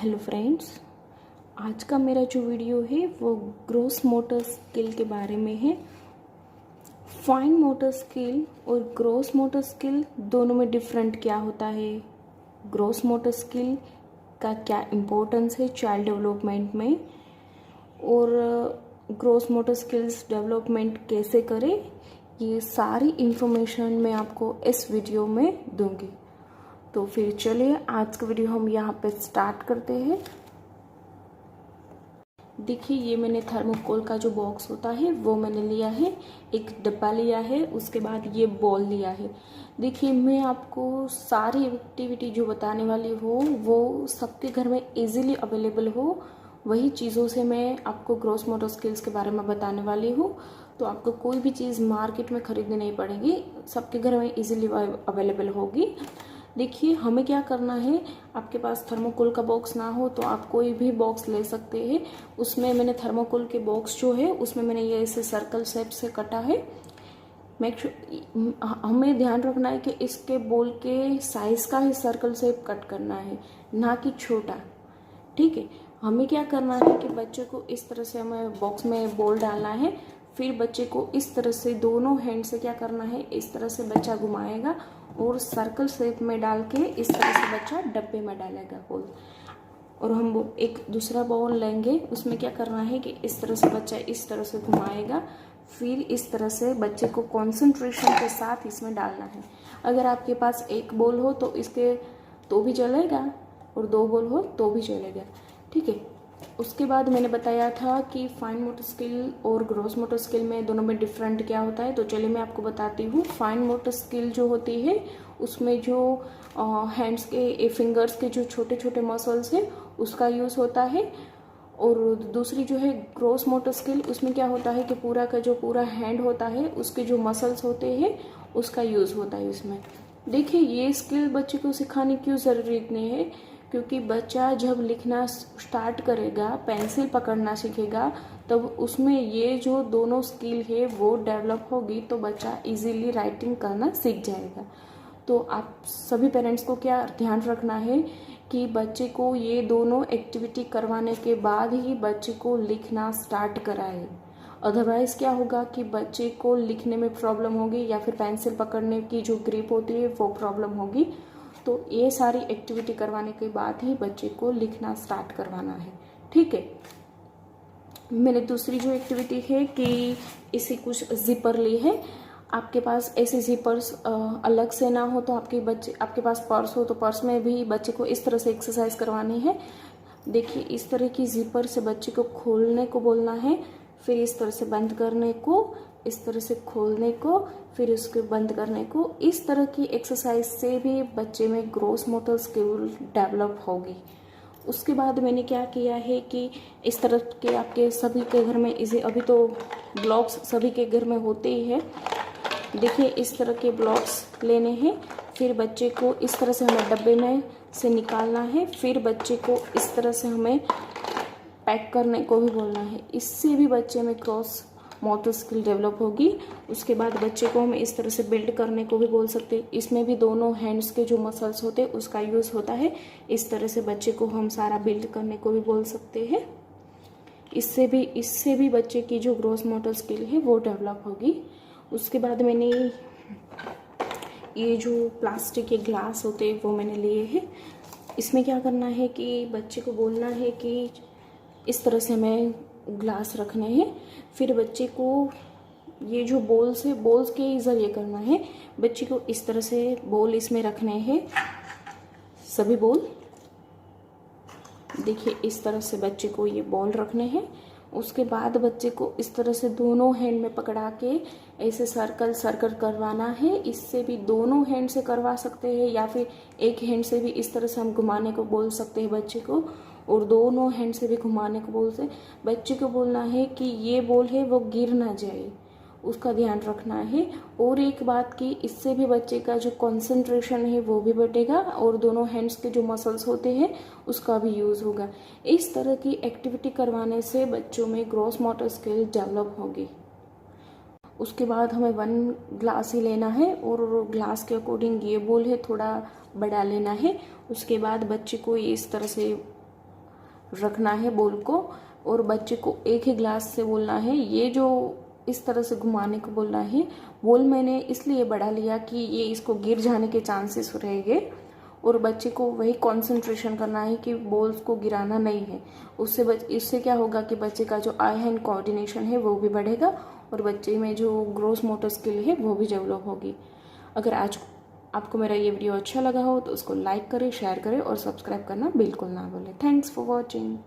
Hello friends, आज का मेरा जो वीडियो है वो ग्रॉस मोटर स्किल के बारे में है। फाइन मोटर स्किल और ग्रॉस मोटर स्किल दोनों में डिफरेंट क्या होता है, ग्रॉस मोटर स्किल का क्या इम्पोर्टेंस है चाइल्ड डेवलपमेंट में, और ग्रॉस मोटर स्किल्स डेवलपमेंट कैसे करें, ये सारी इन्फॉर्मेशन मैं आपको इस वीडियो में दूंगी। तो फिर चलिए आज का वीडियो हम यहाँ पे स्टार्ट करते हैं। देखिए, ये मैंने थर्मोकोल का जो बॉक्स होता है वो मैंने लिया है, एक डब्बा लिया है, उसके बाद ये बॉल लिया है। देखिए, मैं आपको सारी एक्टिविटी जो बताने वाली हूँ वो सबके घर में इजीली अवेलेबल हो, वही चीज़ों से मैं आपको ग्रॉस मोटर स्किल्स के बारे में बताने वाली हूँ। तो आपको कोई भी चीज़ मार्केट में खरीदनी नहीं पड़ेगी, सबके घर में इजीली अवेलेबल होगी। देखिए, हमें क्या करना है, आपके पास थर्मोकोल का बॉक्स ना हो तो आप कोई भी बॉक्स ले सकते हैं। उसमें मैंने थर्मोकोल के बॉक्स जो है उसमें मैंने ये ऐसे सर्कल शेप से कटा है। हमें ध्यान रखना है कि इसके बोल के साइज का ही सर्कल शेप कट करना है, ना कि छोटा। ठीक है, हमें क्या करना है कि बच्चे को इस तरह से हमें बॉक्स में बॉल डालना है, फिर बच्चे को इस तरह से दोनों हैंड से क्या करना है, इस तरह से बच्चा घुमाएगा और सर्कल शेप में डाल के इस तरह से बच्चा डब्बे में डालेगा बॉल। और हम एक दूसरा बॉल लेंगे, उसमें क्या करना है कि इस तरह से बच्चा इस तरह से घुमाएगा, फिर इस तरह से बच्चे को कंसंट्रेशन के साथ इसमें डालना है। अगर आपके पास एक बॉल हो तो इसके तो भी चलेगा, और दो बॉल हो तो भी चलेगा। ठीक है, उसके बाद मैंने बताया था कि फाइन मोटर स्किल और ग्रॉस मोटर स्किल में दोनों में डिफरेंट क्या होता है। तो चलिए मैं आपको बताती हूँ। फाइन मोटर स्किल जो होती है उसमें जो हैंड्स के फिंगर्स के जो छोटे छोटे मसल्स हैं उसका यूज़ होता है, और दूसरी जो है ग्रॉस मोटर स्किल, उसमें क्या होता है कि पूरा का जो पूरा हैंड होता है उसके जो मसल्स होते हैं उसका यूज़ होता है उसमें। देखिए, ये स्किल बच्चे को सिखाने क्यों ज़रूरी इतनी है, क्योंकि बच्चा जब लिखना स्टार्ट करेगा, पेंसिल पकड़ना सीखेगा, तब उसमें ये जो दोनों स्किल है वो डेवलप होगी, तो बच्चा इजीली राइटिंग करना सीख जाएगा। तो आप सभी पेरेंट्स को क्या ध्यान रखना है कि बच्चे को ये दोनों एक्टिविटी करवाने के बाद ही बच्चे को लिखना स्टार्ट कराए। अदरवाइज़ क्या होगा कि बच्चे को लिखने में प्रॉब्लम होगी, या फिर पेंसिल पकड़ने की जो ग्रिप होती है वो प्रॉब्लम होगी। तो ये सारी एक्टिविटी करवाने के बाद ही बच्चे को लिखना स्टार्ट करवाना है। ठीक है, मैंने दूसरी जो एक्टिविटी है कि इसी कुछ जिपर ली है। आपके पास ऐसे जिपर्स अलग से ना हो तो आपके पास पर्स हो तो पर्स में भी बच्चे को इस तरह से एक्सरसाइज करवानी है। देखिए, इस तरह की जिपर से बच्चे को खोलने को बोलना है, फिर इस तरह से बंद करने को, इस तरह से खोलने को, फिर उसको बंद करने को। इस तरह की एक्सरसाइज से भी बच्चे में ग्रॉस मोटर स्किल डेवलप होगी। उसके बाद मैंने क्या किया है कि इस तरह के आपके सभी के घर में इसे अभी तो ब्लॉक्स सभी के घर में होते ही है। देखिए, इस तरह के ब्लॉक्स लेने हैं, फिर बच्चे को इस तरह से हमें डब्बे में से निकालना है, फिर बच्चे को इस तरह से हमें पैक करने को भी बोलना है। इससे भी बच्चे में क्रॉस मोटर स्किल डेवलप होगी। उसके बाद बच्चे को हम इस तरह से बिल्ड करने को भी बोल सकते हैं। इसमें भी दोनों हैंड्स के जो मसल्स होते हैं उसका यूज़ होता है। इस तरह से बच्चे को हम सारा बिल्ड करने को भी बोल सकते हैं। इससे भी बच्चे की जो ग्रॉस मोटर स्किल है वो डेवलप होगी। उसके बाद मैंने ये जो प्लास्टिक के ग्लास होते हैं वो मैंने लिए हैं। इसमें क्या करना है कि बच्चे को बोलना है कि इस तरह से हमें ग्लास रखने हैं, फिर बच्चे को ये जो बॉल्स के जरिए करना है। बच्चे को इस तरह से बॉल इसमें रखने हैं, सभी बॉल। देखिए, इस तरह से बच्चे को ये बॉल रखने हैं। उसके बाद बच्चे को इस तरह से दोनों हैंड में पकड़ा के ऐसे सर्कल करवाना है। इससे भी दोनों हैंड से करवा सकते हैं, या फिर एक हैंड से भी इस तरह से हम घुमाने को बोल सकते हैं बच्चे को, और दोनों हैंड से भी घुमाने को बोलते। बच्चे को बोलना है कि ये बॉल है वो गिर ना जाए, उसका ध्यान रखना है। और एक बात कि इससे भी बच्चे का जो कंसंट्रेशन है वो भी बढ़ेगा, और दोनों हैंड्स के जो मसल्स होते हैं उसका भी यूज़ होगा। इस तरह की एक्टिविटी करवाने से बच्चों में ग्रॉस मोटर स्किल डेवलप होगी। उसके बाद हमें 1 ग्लास ही लेना है, और ग्लास के अकॉर्डिंग ये बॉल है थोड़ा बड़ा लेना है। उसके बाद बच्चे को इस तरह से रखना है बॉल को, और बच्चे को एक ही ग्लास से बोलना है। ये जो इस तरह से घुमाने को बोलना है, बॉल मैंने इसलिए बढ़ा लिया कि ये इसको गिर जाने के चांसेस रहेंगे, और बच्चे को वही कंसंट्रेशन करना है कि बॉल्स को गिराना नहीं है। इससे क्या होगा कि बच्चे का जो आई हैंड कोऑर्डिनेशन है वो भी बढ़ेगा, और बच्चे में जो ग्रोस मोटर स्किल है वो भी डेवलप होगी। अगर आज आपको मेरा ये वीडियो अच्छा लगा हो तो उसको लाइक करें, शेयर करें और सब्सक्राइब करना बिल्कुल ना भूलें। Thanks for watching.